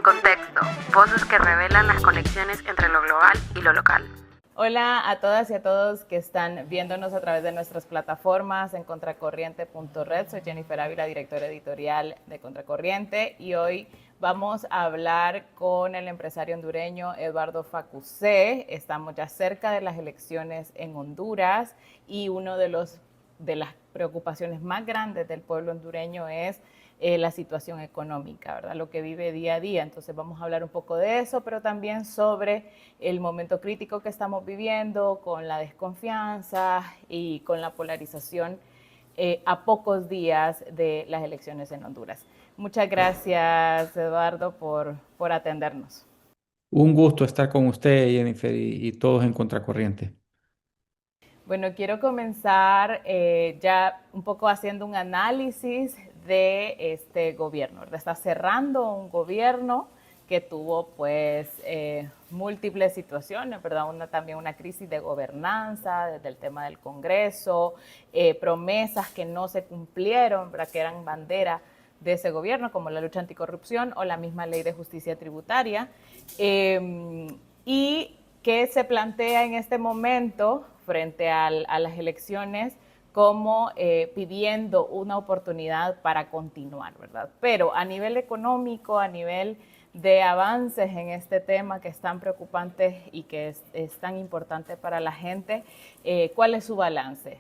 En contexto, voces que revelan las conexiones entre lo global y lo local. Hola a todas y a todos que están viéndonos a través de nuestras plataformas en contracorriente.red. Soy Jennifer Ávila, directora editorial de Contracorriente, y hoy vamos a hablar con el empresario hondureño Eduardo Facusé. Estamos ya cerca de las elecciones en Honduras y uno de las preocupaciones más grandes del pueblo hondureño es la situación económica, ¿verdad? Lo que vive día a día. Entonces vamos a hablar un poco de eso, pero también sobre el momento crítico que estamos viviendo con la desconfianza y con la polarización a pocos días de las elecciones en Honduras. Muchas gracias, Eduardo, por atendernos. Un gusto estar con usted, Jennifer, y todos en Contracorriente. Bueno, quiero comenzar ya un poco haciendo un análisis de este gobierno, ¿verdad? Está cerrando un gobierno que tuvo pues múltiples situaciones, ¿verdad? También una crisis de gobernanza desde el tema del Congreso, promesas que no se cumplieron, ¿verdad? Que eran bandera de ese gobierno, como la lucha anticorrupción o la misma ley de justicia tributaria. Y que se plantea en este momento frente a las elecciones como pidiendo una oportunidad para continuar, ¿verdad? Pero a nivel económico, a nivel de avances en este tema que es tan preocupante y que es tan importante para la gente, ¿cuál es su balance?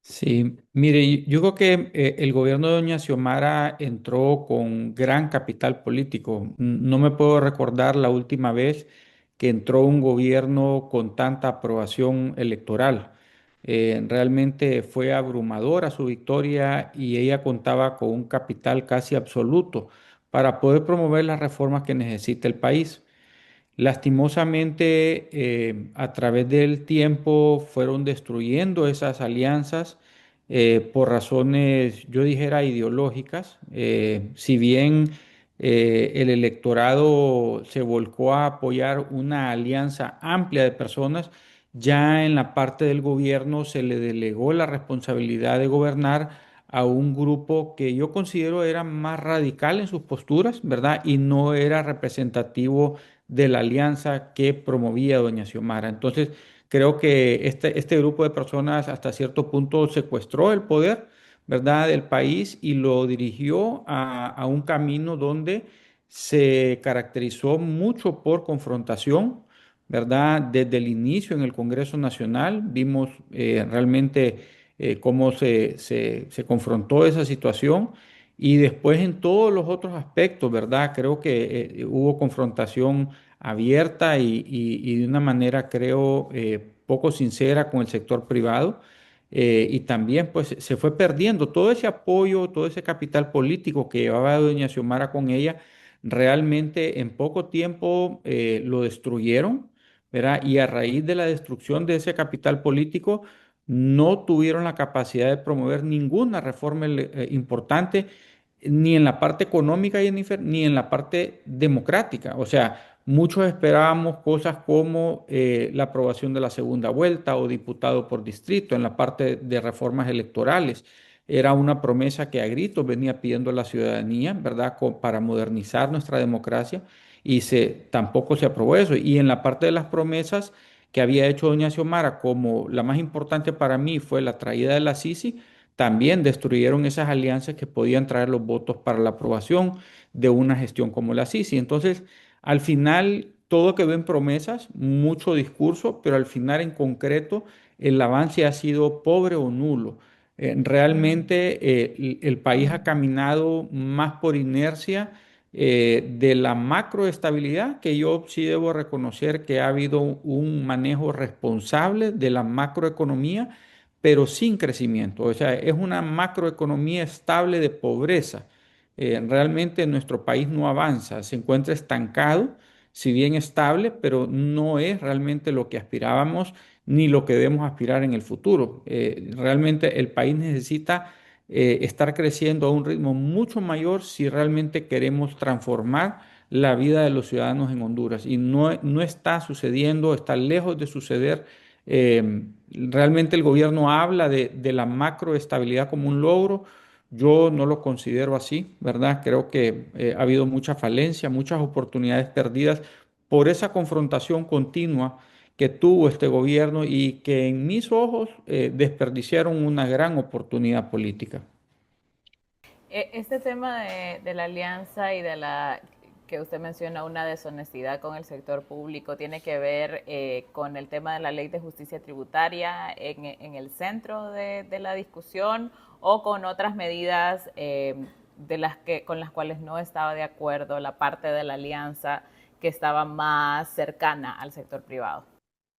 Sí, mire, yo creo que el gobierno de doña Xiomara entró con gran capital político. No me puedo recordar la última vez que entró un gobierno con tanta aprobación electoral. Realmente fue abrumadora su victoria y ella contaba con un capital casi absoluto para poder promover las reformas que necesita el país. Lastimosamente, a través del tiempo fueron destruyendo esas alianzas por razones, yo dijera, ideológicas. Si bien el electorado se volcó a apoyar una alianza amplia de personas, ya en la parte del gobierno se le delegó la responsabilidad de gobernar a un grupo que yo considero era más radical en sus posturas, ¿verdad? Y no era representativo de la alianza que promovía doña Xiomara. Entonces, creo que este grupo de personas hasta cierto punto secuestró el poder, ¿verdad?, del país y lo dirigió a un camino donde se caracterizó mucho por confrontación, ¿verdad? Desde el inicio en el Congreso Nacional vimos realmente cómo se confrontó esa situación. Y después en todos los otros aspectos, ¿verdad? Creo que hubo confrontación abierta y de una manera, creo, poco sincera con el sector privado. Y también, pues, se fue perdiendo todo ese apoyo, todo ese capital político que llevaba doña Xiomara con ella. Realmente en poco tiempo lo destruyeron, ¿verdad? Y a raíz de la destrucción de ese capital político, no tuvieron la capacidad de promover ninguna reforma importante ni en la parte económica, Jennifer, ni en la parte democrática. O sea, muchos esperábamos cosas como la aprobación de la segunda vuelta o diputado por distrito en la parte de reformas electorales. Era una promesa que a gritos venía pidiendo la ciudadanía, ¿verdad?, para modernizar nuestra democracia y tampoco se aprobó eso. Y en la parte de las promesas que había hecho doña Xiomara, como la más importante para mí fue la traída de la Sisi, también destruyeron esas alianzas que podían traer los votos para la aprobación de una gestión como la Sisi. Entonces, al final, todo quedó en promesas, mucho discurso, pero al final, en concreto, el avance ha sido pobre o nulo. Realmente, el país ha caminado más por inercia de la macroestabilidad, que yo sí debo reconocer que ha habido un manejo responsable de la macroeconomía, pero sin crecimiento. O sea, es una macroeconomía estable de pobreza. Realmente nuestro país no avanza, se encuentra estancado, si bien estable, pero no es realmente lo que aspirábamos ni lo que debemos aspirar en el futuro. Realmente el país necesita estar creciendo a un ritmo mucho mayor si realmente queremos transformar la vida de los ciudadanos en Honduras. Y no está sucediendo, está lejos de suceder. Realmente el gobierno habla de la macroestabilidad como un logro, Yo no lo considero así, ¿verdad? Creo que ha habido mucha falencia, muchas oportunidades perdidas por esa confrontación continua que tuvo este gobierno y que en mis ojos desperdiciaron una gran oportunidad política. Este tema de la alianza y de la que usted menciona, una deshonestidad con el sector público, tiene que ver con el tema de la ley de justicia tributaria en el centro de la discusión o con otras medidas con las cuales no estaba de acuerdo la parte de la alianza que estaba más cercana al sector privado.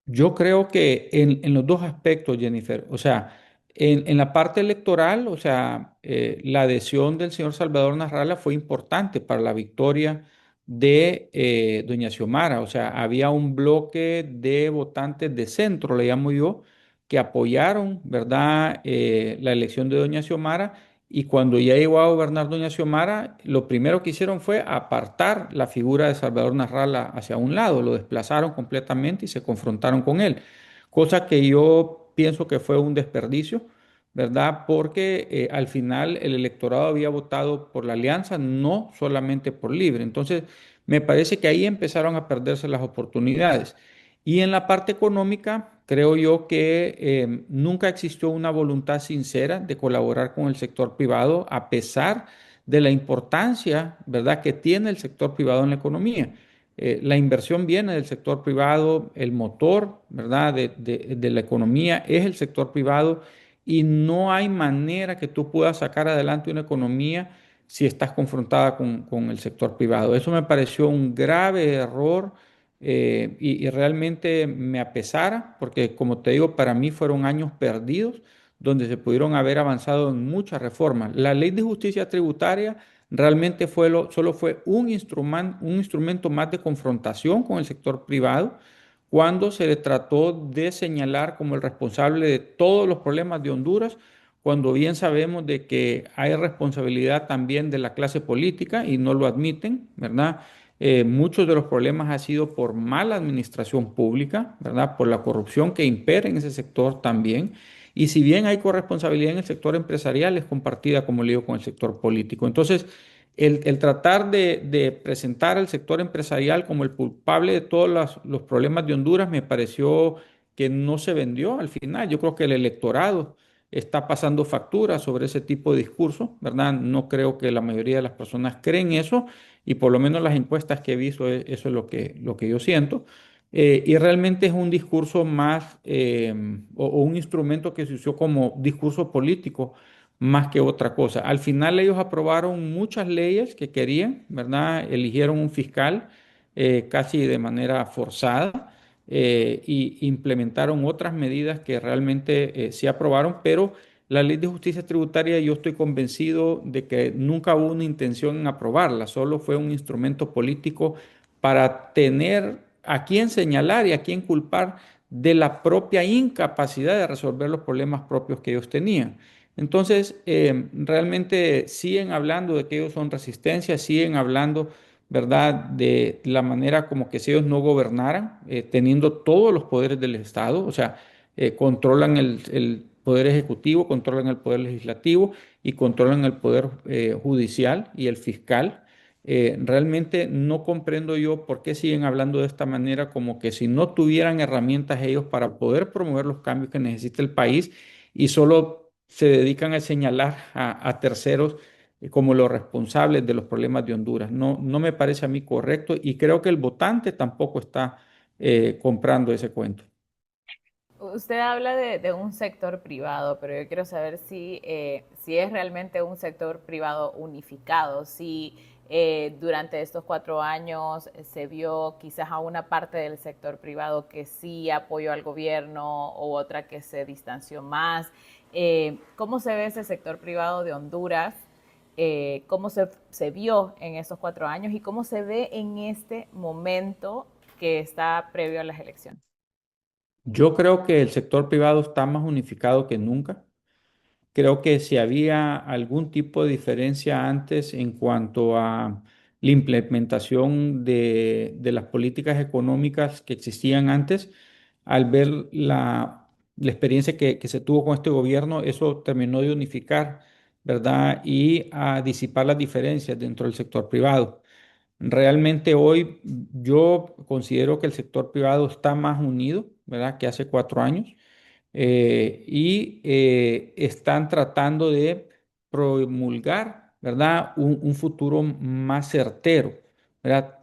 Yo creo que en los dos aspectos, Jennifer, o sea, en la parte electoral, o sea, la adhesión del señor Salvador Narrala fue importante para la victoria de doña Xiomara, o sea, había un bloque de votantes de centro, le llamo yo, que apoyaron, ¿verdad?, la elección de doña Xiomara y cuando ya llegó a gobernar doña Xiomara, lo primero que hicieron fue apartar la figura de Salvador Narrala hacia un lado, lo desplazaron completamente y se confrontaron con él, cosa que yo pienso que fue un desperdicio, ¿verdad? Porque al final el electorado había votado por la alianza, no solamente por Libre. Entonces, me parece que ahí empezaron a perderse las oportunidades. Y en la parte económica, creo yo que nunca existió una voluntad sincera de colaborar con el sector privado, a pesar de la importancia, ¿verdad?, que tiene el sector privado en la economía. La inversión viene del sector privado, el motor, ¿verdad?, de la economía es el sector privado y no hay manera que tú puedas sacar adelante una economía si estás confrontada con el sector privado. Eso me pareció un grave error y realmente me apesara, porque como te digo, para mí fueron años perdidos donde se pudieron haber avanzado en muchas reformas. La ley de justicia tributaria realmente solo fue un instrumento más de confrontación con el sector privado cuando se le trató de señalar como el responsable de todos los problemas de Honduras, cuando bien sabemos de que hay responsabilidad también de la clase política y no lo admiten, ¿verdad? Muchos de los problemas ha sido por mala administración pública, ¿verdad? Por la corrupción que impera en ese sector también. Y si bien hay corresponsabilidad en el sector empresarial, es compartida, como le digo, con el sector político. Entonces, el tratar de presentar al sector empresarial como el culpable de todos los problemas de Honduras me pareció que no se vendió al final. Yo creo que el electorado está pasando factura sobre ese tipo de discurso, ¿verdad? No creo que la mayoría de las personas creen eso y por lo menos las encuestas que he visto, eso es lo que yo siento. Y realmente es un discurso más o un instrumento que se usó como discurso político más que otra cosa. Al final ellos aprobaron muchas leyes que querían, ¿verdad? Eligieron un fiscal casi de manera forzada y implementaron otras medidas que realmente sí aprobaron, pero la ley de justicia tributaria yo estoy convencido de que nunca hubo una intención en aprobarla, solo fue un instrumento político para tener a quién señalar y a quién culpar de la propia incapacidad de resolver los problemas propios que ellos tenían. Entonces, realmente siguen hablando de que ellos son resistencia, siguen hablando, ¿verdad?, de la manera como que si ellos no gobernaran, teniendo todos los poderes del Estado, o sea, controlan el poder ejecutivo, controlan el poder legislativo y controlan el poder judicial y el fiscal. Realmente no comprendo yo por qué siguen hablando de esta manera, como que si no tuvieran herramientas ellos para poder promover los cambios que necesita el país y solo se dedican a señalar a terceros como los responsables de los problemas de Honduras. No, no me parece a mí correcto y creo que el votante tampoco está comprando ese cuento. Usted habla de un sector privado, pero yo quiero saber si es realmente un sector privado unificado, si durante estos 4 años se vio quizás a una parte del sector privado que sí apoyó al gobierno o otra que se distanció más. ¿Cómo se ve ese sector privado de Honduras? ¿Cómo se vio en esos 4 años y cómo se ve en este momento que está previo a las elecciones? Yo creo que el sector privado está más unificado que nunca. Creo que si había algún tipo de diferencia antes en cuanto a la implementación de las políticas económicas que existían antes, al ver la experiencia que se tuvo con este gobierno, eso terminó de unificar ¿verdad? Y a disipar las diferencias dentro del sector privado. Realmente hoy yo considero que el sector privado está más unido, ¿verdad? Que hace 4 años y están tratando de promulgar, ¿verdad? Un futuro más certero, ¿verdad?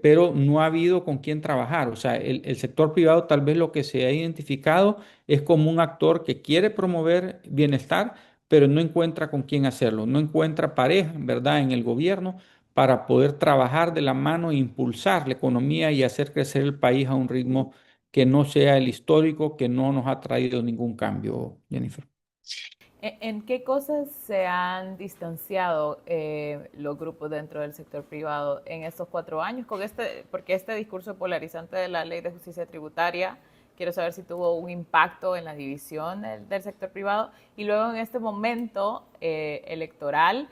Pero no ha habido con quién trabajar. O sea, el sector privado tal vez lo que se ha identificado es como un actor que quiere promover bienestar, pero no encuentra con quién hacerlo, no encuentra pareja, ¿verdad? En el gobierno para poder trabajar de la mano e impulsar la economía y hacer crecer el país a un ritmo que no sea el histórico, que no nos ha traído ningún cambio, Jennifer. ¿En qué cosas se han distanciado los grupos dentro del sector privado en estos 4 años? Porque este discurso polarizante de la ley de justicia tributaria, quiero saber si tuvo un impacto en la división del sector privado. Y luego en este momento electoral,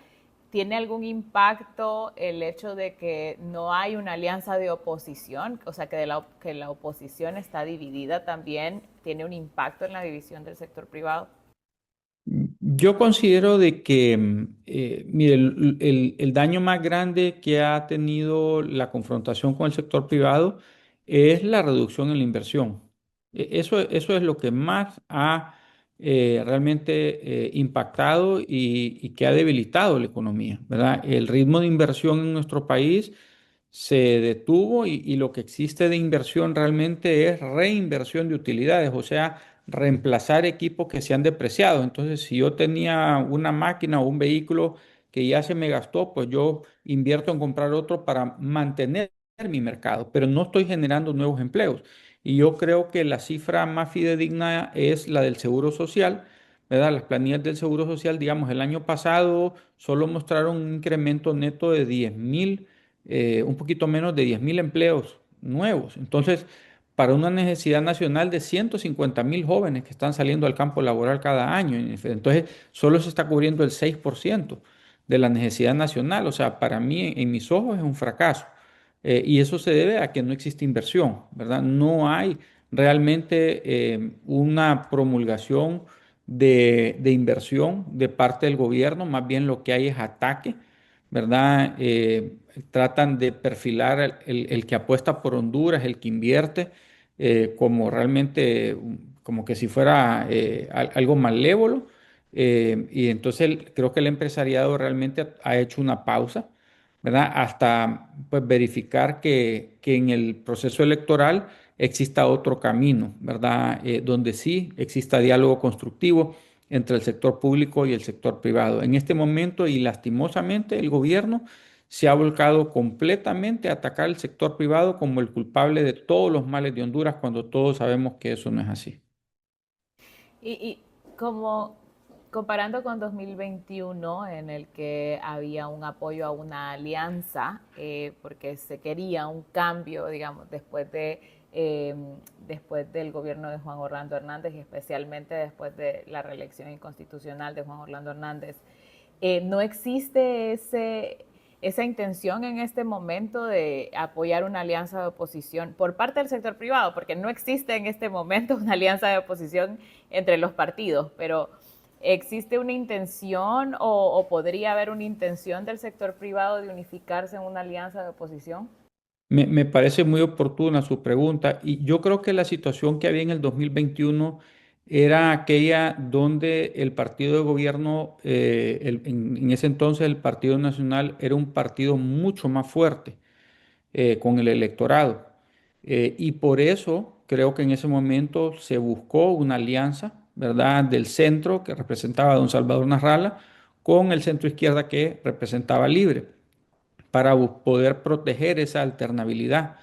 ¿tiene algún impacto el hecho de que no hay una alianza de oposición? O sea, que la oposición está dividida también, ¿tiene un impacto en la división del sector privado? Yo considero de que, mire, el daño más grande que ha tenido la confrontación con el sector privado es la reducción en la inversión. Eso es lo que más ha realmente impactado y que ha debilitado la economía, ¿verdad? El ritmo de inversión en nuestro país se detuvo y lo que existe de inversión realmente es reinversión de utilidades, o sea, reemplazar equipos que se han depreciado. Entonces, si yo tenía una máquina o un vehículo que ya se me gastó, pues yo invierto en comprar otro para mantener mi mercado, pero no estoy generando nuevos empleos. Y yo creo que la cifra más fidedigna es la del Seguro Social, ¿verdad? Las planillas del Seguro Social, digamos, el año pasado solo mostraron un incremento neto de 10.000, un poquito menos de 10.000 empleos nuevos. Entonces, para una necesidad nacional de 150.000 jóvenes que están saliendo al campo laboral cada año. Entonces, solo se está cubriendo el 6% de la necesidad nacional. O sea, para mí, en mis ojos, es un fracaso. Y eso se debe a que no existe inversión, ¿verdad? No hay realmente una promulgación de inversión de parte del gobierno, más bien lo que hay es ataque, ¿verdad? Tratan de perfilar el que apuesta por Honduras, el que invierte, como realmente, como que si fuera algo malévolo. Y entonces creo que el empresariado realmente ha hecho una pausa, ¿verdad? Hasta pues, verificar que en el proceso electoral exista otro camino, ¿verdad? Donde sí exista diálogo constructivo entre el sector público y el sector privado. En este momento y lastimosamente el gobierno se ha volcado completamente a atacar el sector privado como el culpable de todos los males de Honduras cuando todos sabemos que eso no es así. Y como comparando con 2021, en el que había un apoyo a una alianza, porque se quería un cambio, digamos, eh, después del gobierno de Juan Orlando Hernández y especialmente después de la reelección inconstitucional de Juan Orlando Hernández, no existe esa intención en este momento de apoyar una alianza de oposición por parte del sector privado, porque no existe en este momento una alianza de oposición entre los partidos, pero ¿existe una intención o podría haber una intención del sector privado de unificarse en una alianza de oposición? Me parece muy oportuna su pregunta y yo creo que la situación que había en el 2021 era aquella donde el partido de gobierno, en ese entonces el Partido Nacional era un partido mucho más fuerte con el electorado. Y por eso creo que en ese momento se buscó una alianza, ¿verdad?, del centro que representaba a don Salvador Narrala con el centro izquierda que representaba Libre para poder proteger esa alternabilidad.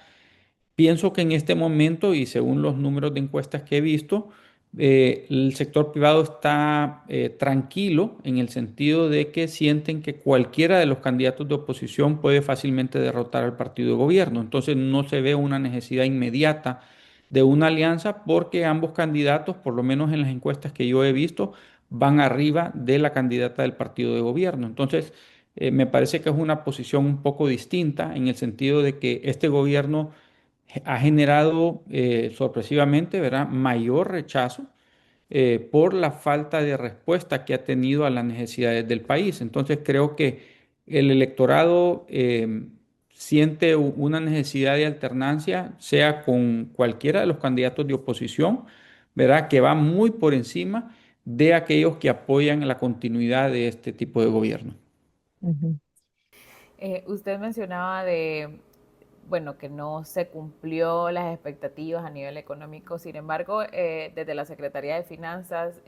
Pienso que en este momento, y según los números de encuestas que he visto, el sector privado está tranquilo en el sentido de que sienten que cualquiera de los candidatos de oposición puede fácilmente derrotar al partido de gobierno. Entonces no se ve una necesidad inmediata de una alianza porque ambos candidatos, por lo menos en las encuestas que yo he visto, van arriba de la candidata del partido de gobierno. Entonces, me parece que es una posición un poco distinta en el sentido de que este gobierno ha generado sorpresivamente, ¿verdad?, mayor rechazo por la falta de respuesta que ha tenido a las necesidades del país. Entonces creo que el electorado siente una necesidad de alternancia, sea con cualquiera de los candidatos de oposición, ¿verdad? Que va muy por encima de aquellos que apoyan la continuidad de este tipo de gobierno. Ujú. Usted mencionaba de, bueno, que no se cumplió las expectativas a nivel económico. Sin embargo, desde la Secretaría de Finanzas,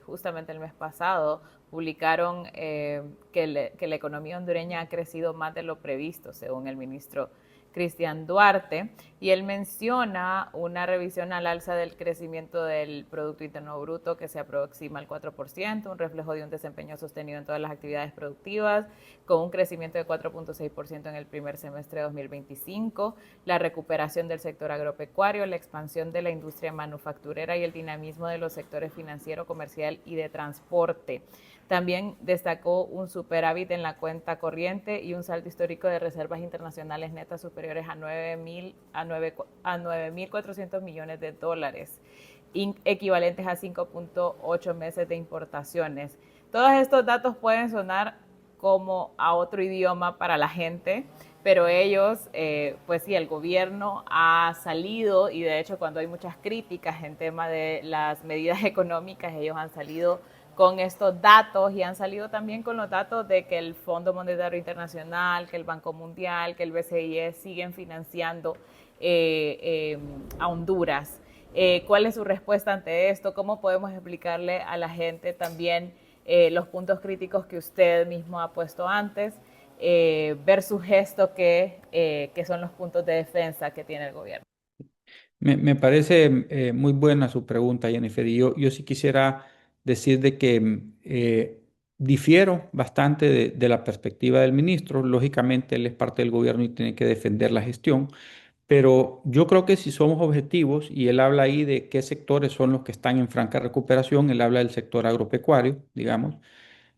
justamente el mes pasado, publicaron que la economía hondureña ha crecido más de lo previsto, según el ministro Cristian Duarte, y él menciona una revisión al alza del crecimiento del Producto Interno Bruto que se aproxima al 4%, un reflejo de un desempeño sostenido en todas las actividades productivas, con un crecimiento de 4.6% en el primer semestre de 2025, la recuperación del sector agropecuario, la expansión de la industria manufacturera y el dinamismo de los sectores financiero, comercial y de transporte. También destacó un superávit en la cuenta corriente y un saldo histórico de reservas internacionales netas superiores a 9.400 millones de dólares, equivalentes a 5.8 meses de importaciones. Todos estos datos pueden sonar como a otro idioma para la gente, pero ellos, pues sí, el gobierno ha salido, y de hecho cuando hay muchas críticas en tema de las medidas económicas, ellos han salido con estos datos y han salido también con los datos de que el Fondo Monetario Internacional, que el Banco Mundial, que el BCE siguen financiando a Honduras. ¿Cuál es su respuesta ante esto? ¿Cómo podemos explicarle a la gente también los puntos críticos que usted mismo ha puesto antes versus esto que son los puntos de defensa que tiene el gobierno? Me parece muy buena su pregunta, Jennifer. Y yo sí quisiera decir de que difiero bastante de la perspectiva del ministro. Lógicamente, él es parte del gobierno y tiene que defender la gestión. Pero yo creo que si somos objetivos, y él habla ahí de qué sectores son los que están en franca recuperación, él habla del sector agropecuario, digamos.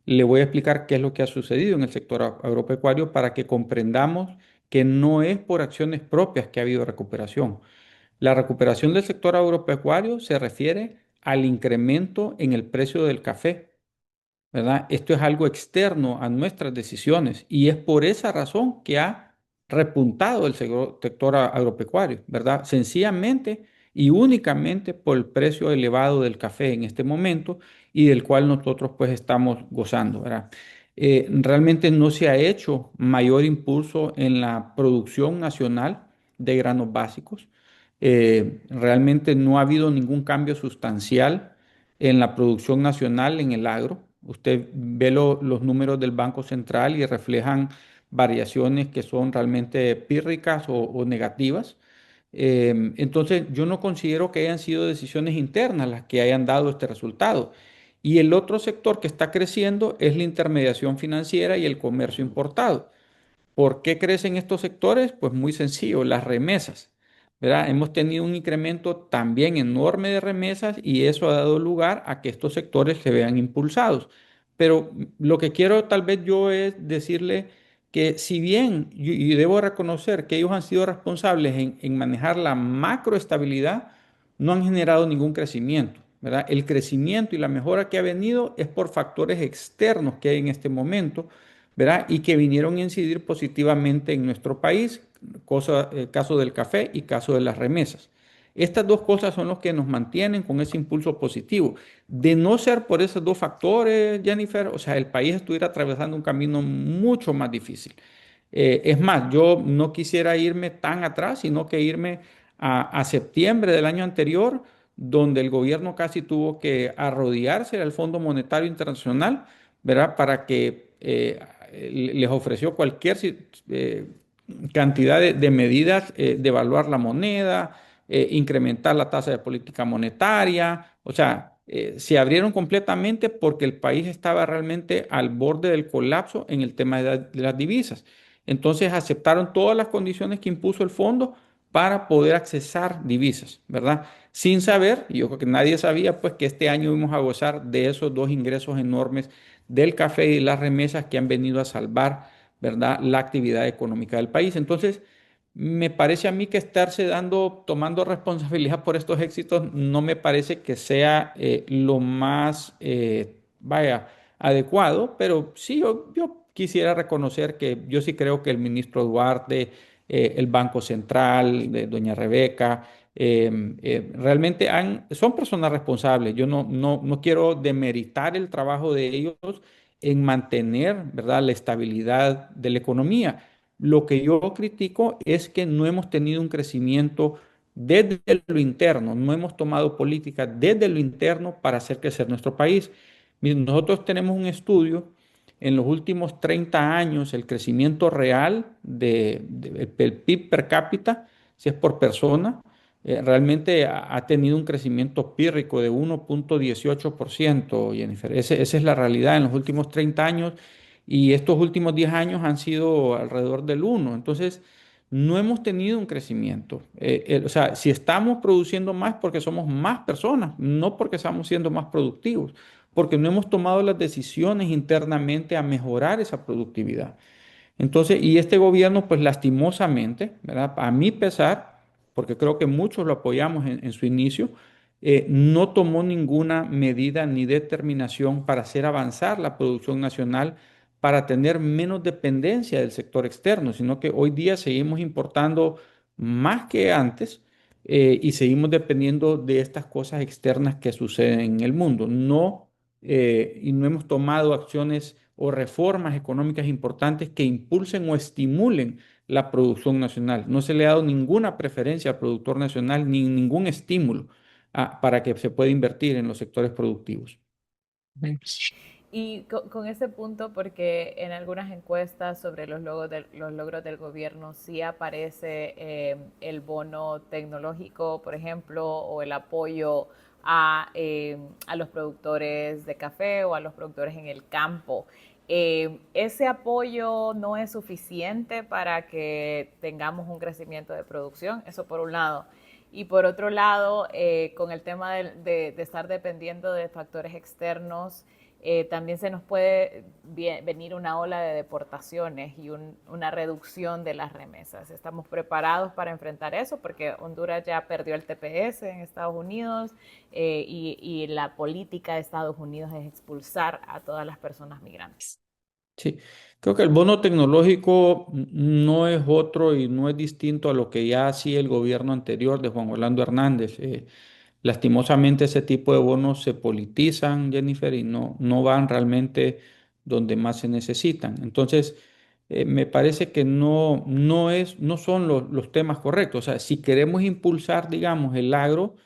Le voy a explicar qué es lo que ha sucedido en el sector agropecuario para que comprendamos que no es por acciones propias que ha habido recuperación. La recuperación del sector agropecuario se refiere al incremento en el precio del café, ¿verdad? Esto es algo externo a nuestras decisiones y es por esa razón que ha repuntado el sector agropecuario, ¿verdad? Sencillamente y únicamente por el precio elevado del café en este momento y del cual nosotros pues estamos gozando, ¿verdad? Realmente no se ha hecho mayor impulso en la producción nacional de granos básicos. Realmente no ha habido ningún cambio sustancial en la producción nacional en el agro. Usted ve los números del Banco Central y reflejan variaciones que son realmente pírricas o negativas. Entonces, yo no considero que hayan sido decisiones internas las que hayan dado este resultado. Y el otro sector que está creciendo es la intermediación financiera y el comercio importado. ¿Por qué crecen estos sectores? Pues muy sencillo, las remesas, ¿verdad? Hemos tenido un incremento también enorme de remesas y eso ha dado lugar a que estos sectores se vean impulsados. Pero lo que quiero tal vez yo es decirle que si bien y debo reconocer que ellos han sido responsables en manejar la macroestabilidad, no han generado ningún crecimiento, ¿verdad? El crecimiento y la mejora que ha venido es por factores externos que hay en este momento, ¿verdad? Y que vinieron a incidir positivamente en nuestro país, caso del café y caso de las remesas. Estas dos cosas son los que nos mantienen con ese impulso positivo. De no ser por esos dos factores, Jennifer, o sea, el país estuviera atravesando un camino mucho más difícil. Es más, yo no quisiera irme tan atrás, sino que irme a septiembre del año anterior, donde el gobierno casi tuvo que arrodillarse al Fondo Monetario Internacional, ¿verdad? Para que les ofreció cualquier cantidad de medidas, devaluar la moneda, incrementar la tasa de política monetaria, o sea, se abrieron completamente porque el país estaba realmente al borde del colapso en el tema de las divisas. Entonces aceptaron todas las condiciones que impuso el fondo para poder accesar divisas, ¿verdad? Sin saber, y yo creo que nadie sabía, pues que este año íbamos a gozar de esos dos ingresos enormes del café y las remesas que han venido a salvar, ¿verdad?, la actividad económica del país. Entonces, me parece a mí que estarse tomando responsabilidad por estos éxitos no me parece que sea lo más, vaya, adecuado, pero sí, yo quisiera reconocer que yo sí creo que el ministro Duarte, el Banco Central, de doña Rebeca, realmente son personas responsables. Yo no quiero demeritar el trabajo de ellos en mantener, ¿verdad?, la estabilidad de la economía. Lo que yo critico es que no hemos tenido un crecimiento desde lo interno, no hemos tomado políticas desde lo interno para hacer crecer nuestro país. Miren, nosotros tenemos un estudio en los últimos 30 años, el crecimiento real del PIB per cápita, si es por persona, realmente ha tenido un crecimiento pírrico de 1,18%, Jennifer. Esa es la realidad en los últimos 30 años y estos últimos 10 años han sido alrededor del 1. Entonces, no hemos tenido un crecimiento. O sea, si estamos produciendo más porque somos más personas, no porque estamos siendo más productivos, porque no hemos tomado las decisiones internamente a mejorar esa productividad. Entonces, y este gobierno, pues lastimosamente, ¿verdad? A mi pesar, porque creo que muchos lo apoyamos en su inicio, no tomó ninguna medida ni determinación para hacer avanzar la producción nacional, para tener menos dependencia del sector externo, sino que hoy día seguimos importando más que antes y seguimos dependiendo de estas cosas externas que suceden en el mundo. Y no hemos tomado acciones o reformas económicas importantes que impulsen o estimulen la producción nacional. No se le ha dado ninguna preferencia al productor nacional ni ningún estímulo para que se pueda invertir en los sectores productivos. Y con ese punto, porque en algunas encuestas sobre los logros del gobierno sí aparece el bono tecnológico, por ejemplo, o el apoyo a los productores de café o a los productores en el campo. ¿Ese apoyo no es suficiente para que tengamos un crecimiento de producción? Eso por un lado. Y por otro lado, con el tema de estar dependiendo de factores externos, también se nos puede venir una ola de deportaciones y una reducción de las remesas. ¿Estamos preparados para enfrentar eso? Porque Honduras ya perdió el TPS en Estados Unidos y la política de Estados Unidos es expulsar a todas las personas migrantes. Sí, creo que el bono tecnológico no es otro y no es distinto a lo que ya hacía el gobierno anterior de Juan Orlando Hernández. Lastimosamente ese tipo de bonos se politizan, Jennifer, y no van realmente donde más se necesitan. Entonces, me parece que no son los temas correctos. O sea, si queremos impulsar, digamos, el agro,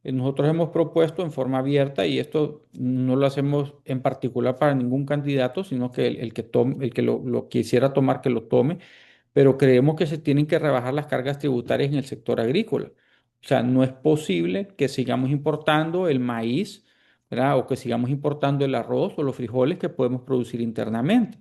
nosotros hemos propuesto en forma abierta, y esto no lo hacemos en particular para ningún candidato, sino que el que lo quisiera tomar, que lo tome, pero creemos que se tienen que rebajar las cargas tributarias en el sector agrícola. O sea, no es posible que sigamos importando el maíz, ¿verdad? O que sigamos importando el arroz o los frijoles que podemos producir internamente.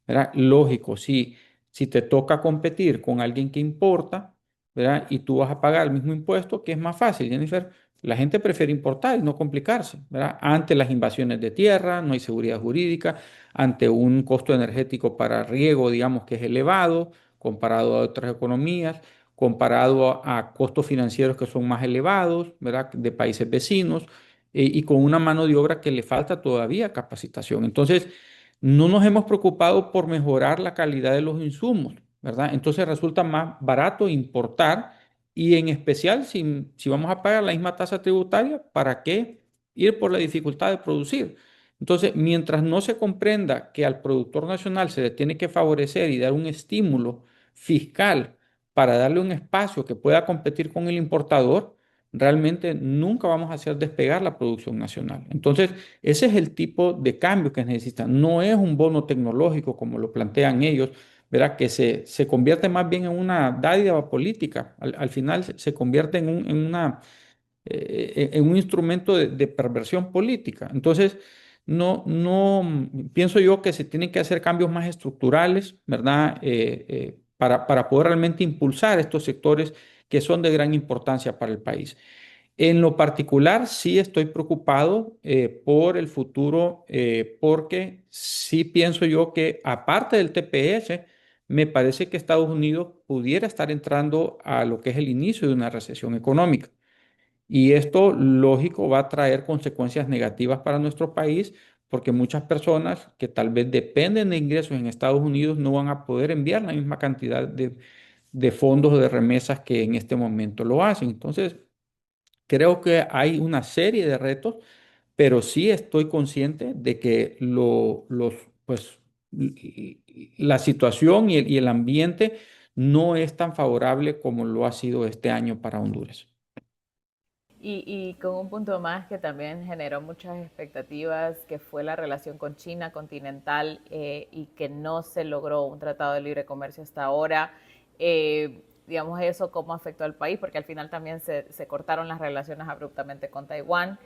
¿Verdad? Lógico, si te toca competir con alguien que importa, ¿verdad? Y tú vas a pagar el mismo impuesto, que es más fácil, Jennifer. La gente prefiere importar y no complicarse, ¿verdad? Ante las invasiones de tierra, no hay seguridad jurídica, ante un costo energético para riego, digamos, que es elevado comparado a otras economías, comparado a costos financieros que son más elevados, ¿verdad? De países vecinos, y con una mano de obra que le falta todavía capacitación. Entonces, no nos hemos preocupado por mejorar la calidad de los insumos, ¿verdad? Entonces resulta más barato importar, y en especial si vamos a pagar la misma tasa tributaria, ¿para qué ir por la dificultad de producir? Entonces, mientras no se comprenda que al productor nacional se le tiene que favorecer y dar un estímulo fiscal para darle un espacio que pueda competir con el importador, realmente nunca vamos a hacer despegar la producción nacional. Entonces, ese es el tipo de cambio que necesitan. No es un bono tecnológico como lo plantean ellos, ¿verdad? Que se convierte más bien en una dádiva política. Al final se convierte en un instrumento de perversión política. Entonces, pienso yo que se tienen que hacer cambios más estructurales, ¿verdad? Para poder realmente impulsar estos sectores que son de gran importancia para el país. En lo particular, sí estoy preocupado por el futuro, porque sí pienso yo que aparte del TPS, me parece que Estados Unidos pudiera estar entrando a lo que es el inicio de una recesión económica. Y esto, lógico, va a traer consecuencias negativas para nuestro país porque muchas personas que tal vez dependen de ingresos en Estados Unidos no van a poder enviar la misma cantidad de fondos o de remesas que en este momento lo hacen. Entonces, creo que hay una serie de retos, pero sí estoy consciente de que pues, la situación y el ambiente no es tan favorable como lo ha sido este año para Honduras. Y con un punto más que también generó muchas expectativas, que fue la relación con China continental y que no se logró un tratado de libre comercio hasta ahora. Digamos, eso cómo afectó al país, porque al final también se cortaron las relaciones abruptamente con Taiwán.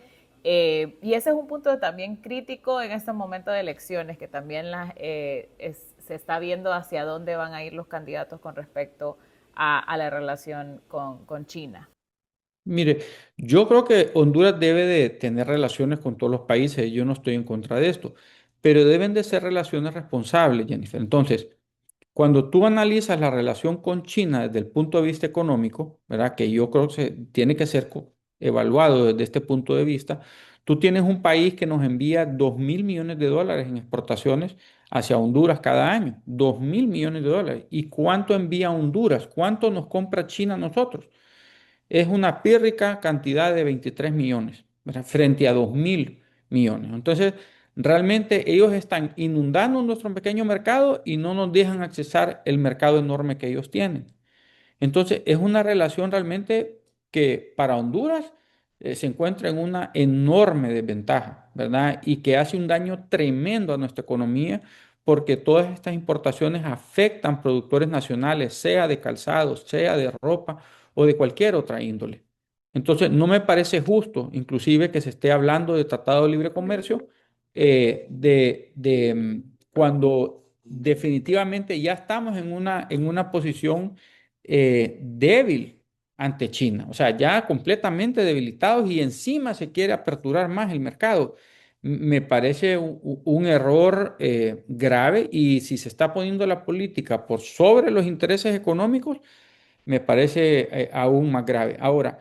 Y ese es un punto también crítico en este momento de elecciones, que también se está viendo hacia dónde van a ir los candidatos con respecto a la relación con China. Mire, yo creo que Honduras debe de tener relaciones con todos los países, yo no estoy en contra de esto, pero deben de ser relaciones responsables, Jennifer. Entonces, cuando tú analizas la relación con China desde el punto de vista económico, ¿verdad? Que yo creo que tiene que ser evaluado desde este punto de vista, tú tienes un país que nos envía 2.000 millones de dólares en exportaciones hacia Honduras cada año, 2.000 millones de dólares. ¿Y cuánto envía Honduras? ¿Cuánto nos compra China a nosotros? Es una pírrica cantidad de 23 millones, ¿verdad? Frente a 2.000 millones. Entonces, realmente ellos están inundando nuestro pequeño mercado y no nos dejan accesar el mercado enorme que ellos tienen. Entonces, es una relación realmente que para Honduras se encuentra en una enorme desventaja, ¿verdad? Y que hace un daño tremendo a nuestra economía porque todas estas importaciones afectan productores nacionales, sea de calzados, sea de ropa o de cualquier otra índole. Entonces, no me parece justo, inclusive, que se esté hablando de tratado de libre comercio cuando definitivamente ya estamos en una posición débil ante China, o sea, ya completamente debilitados y encima se quiere aperturar más el mercado. Me parece un error grave y si se está poniendo la política por sobre los intereses económicos, me parece aún más grave. Ahora,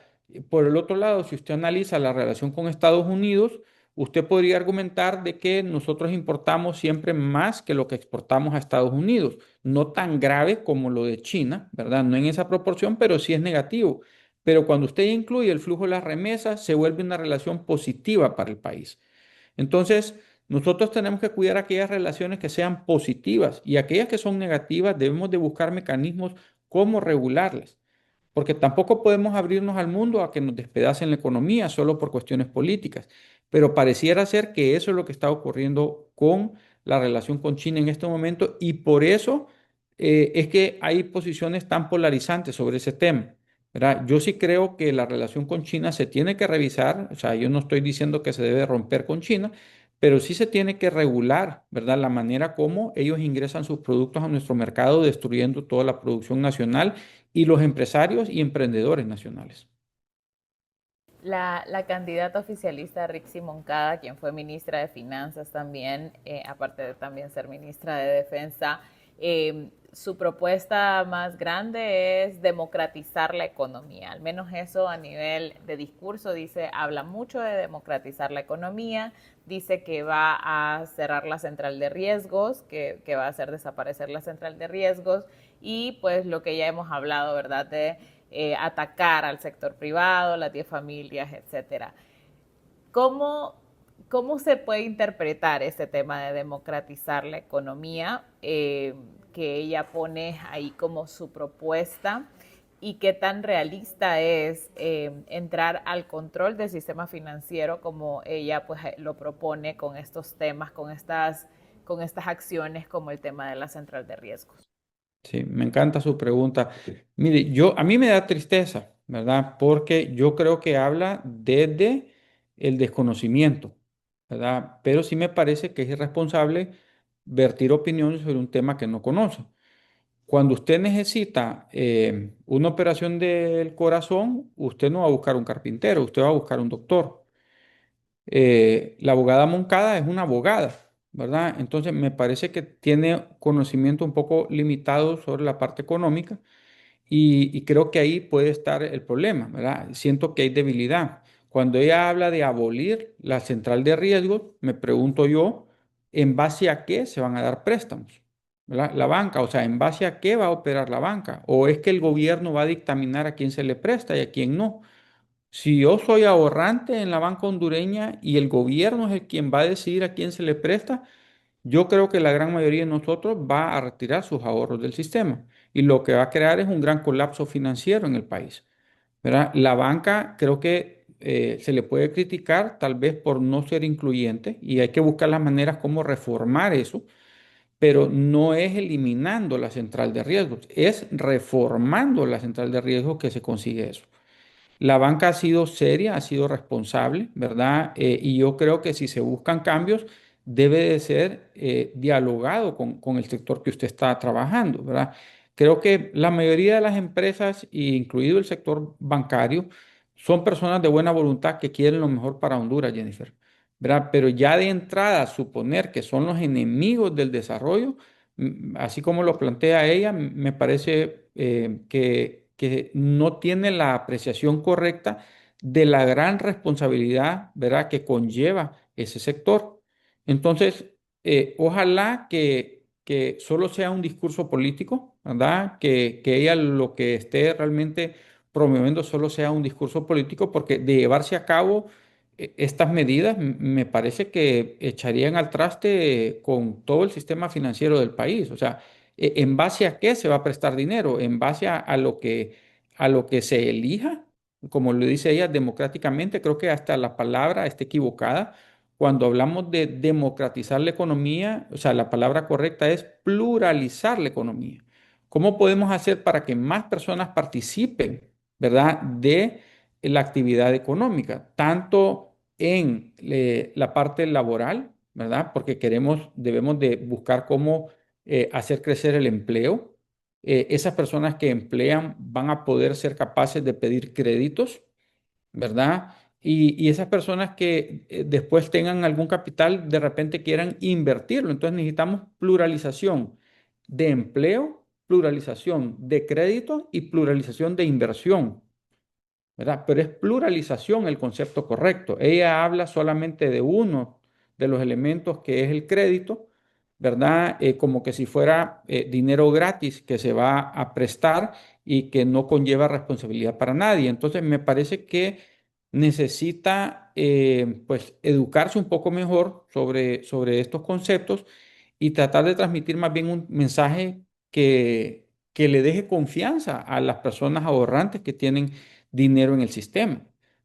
por el otro lado, si usted analiza la relación con Estados Unidos, usted podría argumentar de que nosotros importamos siempre más que lo que exportamos a Estados Unidos. No tan grave como lo de China, ¿verdad? No en esa proporción, pero sí es negativo. Pero cuando usted incluye el flujo de las remesas, se vuelve una relación positiva para el país. Entonces, nosotros tenemos que cuidar aquellas relaciones que sean positivas y aquellas que son negativas debemos de buscar mecanismos cómo regularlas, porque tampoco podemos abrirnos al mundo a que nos despedacen la economía solo por cuestiones políticas, pero pareciera ser que eso es lo que está ocurriendo con la relación con China en este momento y por eso es que hay posiciones tan polarizantes sobre ese tema. ¿Verdad? Yo sí creo que la relación con China se tiene que revisar, o sea, yo no estoy diciendo que se debe romper con China, pero sí se tiene que regular, ¿verdad? La manera como ellos ingresan sus productos a nuestro mercado, destruyendo toda la producción nacional y los empresarios y emprendedores nacionales. La candidata oficialista Rixi Moncada, quien fue ministra de Finanzas también, aparte de también ser ministra de Defensa, su propuesta más grande es democratizar la economía. Al menos eso a nivel de discurso dice, habla mucho de democratizar la economía, dice que va a cerrar la central de riesgos, que va a hacer desaparecer la central de riesgos y pues lo que ya hemos hablado, ¿verdad? De atacar al sector privado, las 10 familias, etcétera. ¿Cómo, ¿Cómo se puede interpretar este tema de democratizar la economía que ella pone ahí como su propuesta? ¿Y qué tan realista es entrar al control del sistema financiero como ella pues lo propone con estos temas, con estas acciones como el tema de la central de riesgos? Sí, me encanta su pregunta. Mire, a mí me da tristeza, ¿verdad? Porque yo creo que habla desde el desconocimiento, ¿verdad? Pero sí me parece que es irresponsable vertir opiniones sobre un tema que no conoce. Cuando usted necesita una operación del corazón, usted no va a buscar un carpintero, usted va a buscar un doctor. La abogada Moncada es una abogada, ¿verdad? Entonces me parece que tiene conocimiento un poco limitado sobre la parte económica y creo que ahí puede estar el problema, ¿verdad? Siento que hay debilidad. Cuando ella habla de abolir la central de riesgos, me pregunto yo, ¿en base a qué se van a dar préstamos? ¿Verdad? La banca, o sea, ¿en base a qué va a operar la banca? ¿O es que el gobierno va a dictaminar a quién se le presta y a quién no? Si yo soy ahorrante en la banca hondureña y el gobierno es el quien va a decidir a quién se le presta, yo creo que la gran mayoría de nosotros va a retirar sus ahorros del sistema y lo que va a crear es un gran colapso financiero en el país, ¿verdad? La banca creo que se le puede criticar tal vez por no ser incluyente y hay que buscar las maneras como reformar eso, pero no es eliminando la central de riesgos, es reformando la central de riesgos que se consigue eso. La banca ha sido seria, ha sido responsable, ¿verdad? Y yo creo que si se buscan cambios, debe de ser dialogado con el sector que usted está trabajando, ¿verdad? Creo que la mayoría de las empresas, incluido el sector bancario, son personas de buena voluntad que quieren lo mejor para Honduras, Jennifer, ¿verdad? Pero ya de entrada, suponer que son los enemigos del desarrollo, así como lo plantea ella, me parece que no tiene la apreciación correcta de la gran responsabilidad, ¿verdad?, que conlleva ese sector. Entonces, ojalá que solo sea un discurso político, ¿verdad? Que ella lo que esté realmente promoviendo solo sea un discurso político, porque de llevarse a cabo estas medidas me parece que echarían al traste con todo el sistema financiero del país. O sea, ¿en base a qué se va a prestar dinero? ¿En base a lo que se elija? Como lo dice ella, democráticamente, creo que hasta la palabra está equivocada. Cuando hablamos de democratizar la economía, o sea, la palabra correcta es pluralizar la economía. ¿Cómo podemos hacer para que más personas participen, ¿verdad?, de la actividad económica, tanto en la parte laboral, ¿verdad? Porque debemos de buscar cómo hacer crecer el empleo. Esas personas que emplean van a poder ser capaces de pedir créditos, ¿verdad? Y esas personas que después tengan algún capital, de repente quieran invertirlo. Entonces necesitamos pluralización de empleo, pluralización de crédito y pluralización de inversión. ¿Verdad? Pero es pluralización el concepto correcto. Ella habla solamente de uno de los elementos que es el crédito, ¿verdad? Como que si fuera dinero gratis que se va a prestar y que no conlleva responsabilidad para nadie. Entonces me parece que necesita pues educarse un poco mejor sobre estos conceptos y tratar de transmitir más bien un mensaje que le deje confianza a las personas ahorrantes que tienen dinero en el sistema.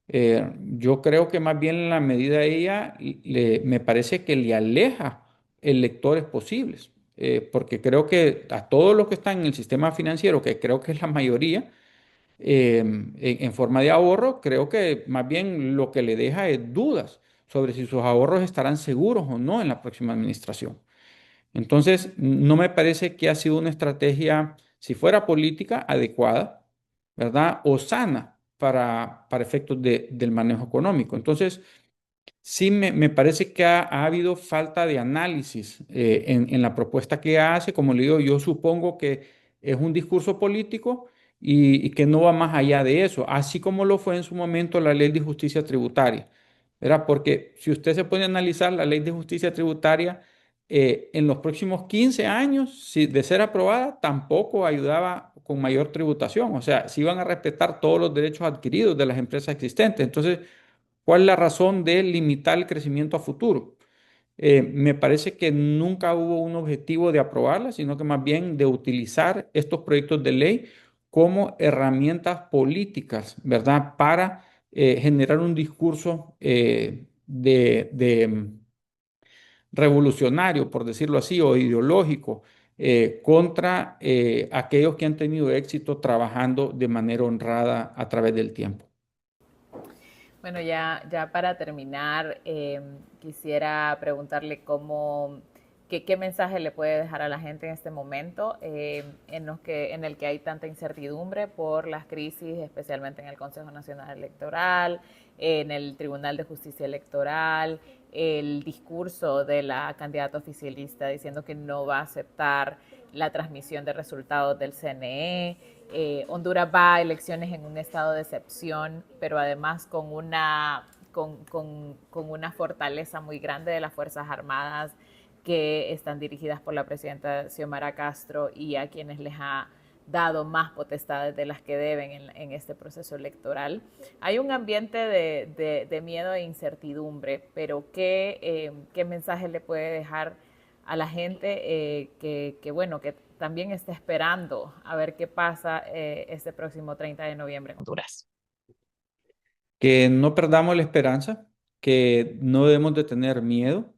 Yo creo que más bien en la medida de ella me parece que le aleja electores posibles, porque creo que a todos los que están en el sistema financiero, que creo que es la mayoría, en forma de ahorro, creo que más bien lo que le deja es dudas sobre si sus ahorros estarán seguros o no en la próxima administración. Entonces, no me parece que ha sido una estrategia, si fuera política, adecuada, ¿verdad? O sana para efectos del manejo económico. Entonces, sí me parece que ha habido falta de análisis en la propuesta que hace. Como le digo, yo supongo que es un discurso político y que no va más allá de eso, así como lo fue en su momento la ley de justicia tributaria, ¿verdad? Porque si usted se pone a analizar la ley de justicia tributaria, en los próximos 15 años, si de ser aprobada, tampoco ayudaba con mayor tributación. O sea, se iban a respetar todos los derechos adquiridos de las empresas existentes. Entonces, ¿cuál es la razón de limitar el crecimiento a futuro? Me parece que nunca hubo un objetivo de aprobarla, sino que más bien de utilizar estos proyectos de ley como herramientas políticas, ¿verdad? Para generar un discurso revolucionario, por decirlo así, o ideológico, contra aquellos que han tenido éxito trabajando de manera honrada a través del tiempo. Bueno, ya para terminar, quisiera preguntarle ¿Qué mensaje le puede dejar a la gente en este momento en el que hay tanta incertidumbre por las crisis, especialmente en el Consejo Nacional Electoral, en el Tribunal de Justicia Electoral, el discurso de la candidata oficialista diciendo que no va a aceptar la transmisión de resultados del CNE? Honduras va a elecciones en un estado de excepción, pero además con una fortaleza muy grande de las Fuerzas Armadas que están dirigidas por la presidenta Xiomara Castro y a quienes les ha dado más potestades de las que deben en este proceso electoral. Hay un ambiente de miedo e incertidumbre, pero ¿qué mensaje le puede dejar a la gente que también está esperando a ver qué pasa este próximo 30 de noviembre en Honduras? Que no perdamos la esperanza, que no debemos de tener miedo,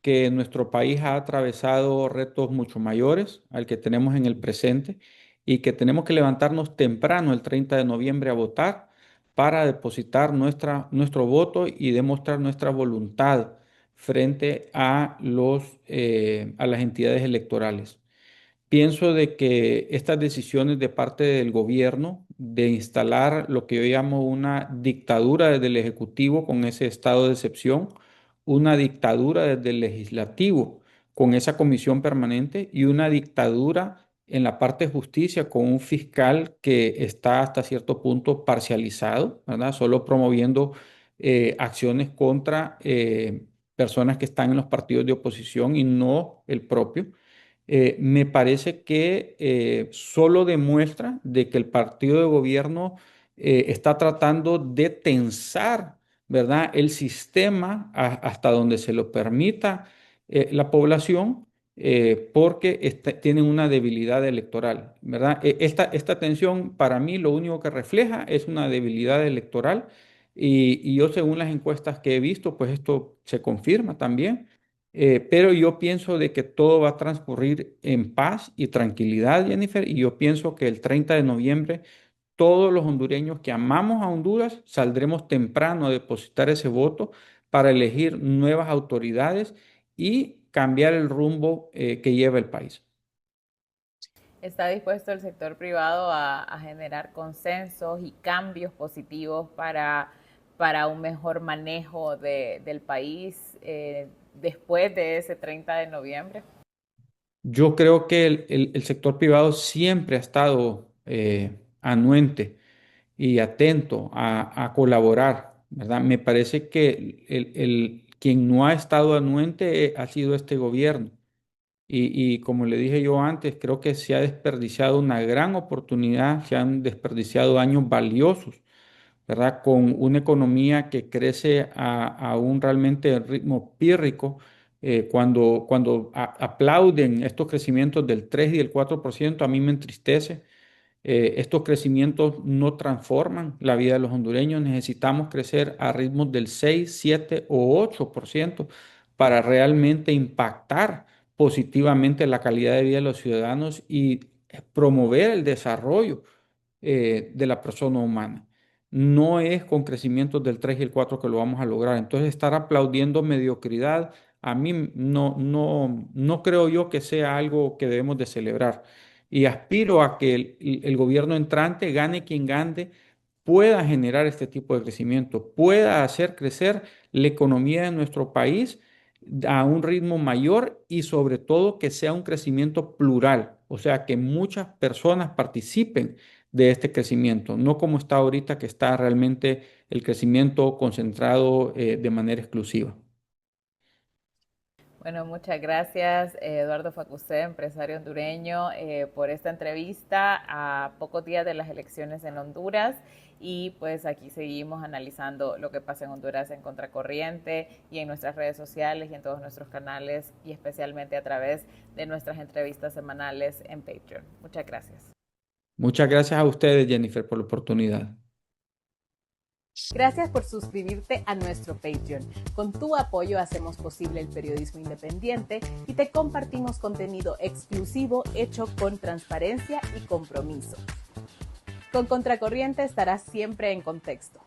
que nuestro país ha atravesado retos mucho mayores al que tenemos en el presente y que tenemos que levantarnos temprano el 30 de noviembre a votar para depositar nuestro voto y demostrar nuestra voluntad frente a las entidades electorales. Pienso de que estas decisiones de parte del gobierno de instalar lo que yo llamo una dictadura desde el Ejecutivo con ese estado de excepción, una dictadura desde el Legislativo con esa comisión permanente y una dictadura en la parte de justicia con un fiscal que está hasta cierto punto parcializado, ¿verdad? Solo promoviendo acciones contra personas que están en los partidos de oposición y no el propio. Me parece que solo demuestra de que el partido de gobierno está tratando de tensar, ¿verdad?, el sistema hasta donde se lo permita la población, porque tienen una debilidad electoral, ¿verdad? Esta tensión para mí lo único que refleja es una debilidad electoral y yo según las encuestas que he visto, pues esto se confirma también. Pero yo pienso de que todo va a transcurrir en paz y tranquilidad, Jennifer, y yo pienso que el 30 de noviembre todos los hondureños que amamos a Honduras saldremos temprano a depositar ese voto para elegir nuevas autoridades y cambiar el rumbo que lleva el país. ¿Está dispuesto el sector privado a generar consensos y cambios positivos para un mejor manejo del país después de ese 30 de noviembre? Yo creo que el sector privado siempre ha estado anuente y atento a colaborar, ¿verdad? Me parece que quien no ha estado anuente ha sido este gobierno. Y como le dije yo antes, creo que se ha desperdiciado una gran oportunidad, se han desperdiciado años valiosos, ¿verdad? Con una economía que crece a un realmente ritmo pírrico. Cuando aplauden estos crecimientos del 3 y el 4%, a mí me entristece. Estos crecimientos no transforman la vida de los hondureños. Necesitamos crecer a ritmos del 6, 7 o 8% para realmente impactar positivamente la calidad de vida de los ciudadanos y promover el desarrollo de la persona humana. No es con crecimientos del 3 y el 4 que lo vamos a lograr. Entonces, estar aplaudiendo mediocridad, a mí no creo yo que sea algo que debemos de celebrar. Y aspiro a que el gobierno entrante, gane quien gane, pueda generar este tipo de crecimiento, pueda hacer crecer la economía de nuestro país a un ritmo mayor y sobre todo que sea un crecimiento plural, o sea, que muchas personas participen de este crecimiento, no como está ahorita que está realmente el crecimiento concentrado de manera exclusiva. Bueno, muchas gracias, Eduardo Facusé, empresario hondureño, por esta entrevista a pocos días de las elecciones en Honduras. Y pues aquí seguimos analizando lo que pasa en Honduras en Contracorriente y en nuestras redes sociales y en todos nuestros canales y especialmente a través de nuestras entrevistas semanales en Patreon. Muchas gracias. Muchas gracias a ustedes, Jennifer, por la oportunidad. Gracias por suscribirte a nuestro Patreon. Con tu apoyo hacemos posible el periodismo independiente y te compartimos contenido exclusivo hecho con transparencia y compromiso. Con Contracorriente estarás siempre en contexto.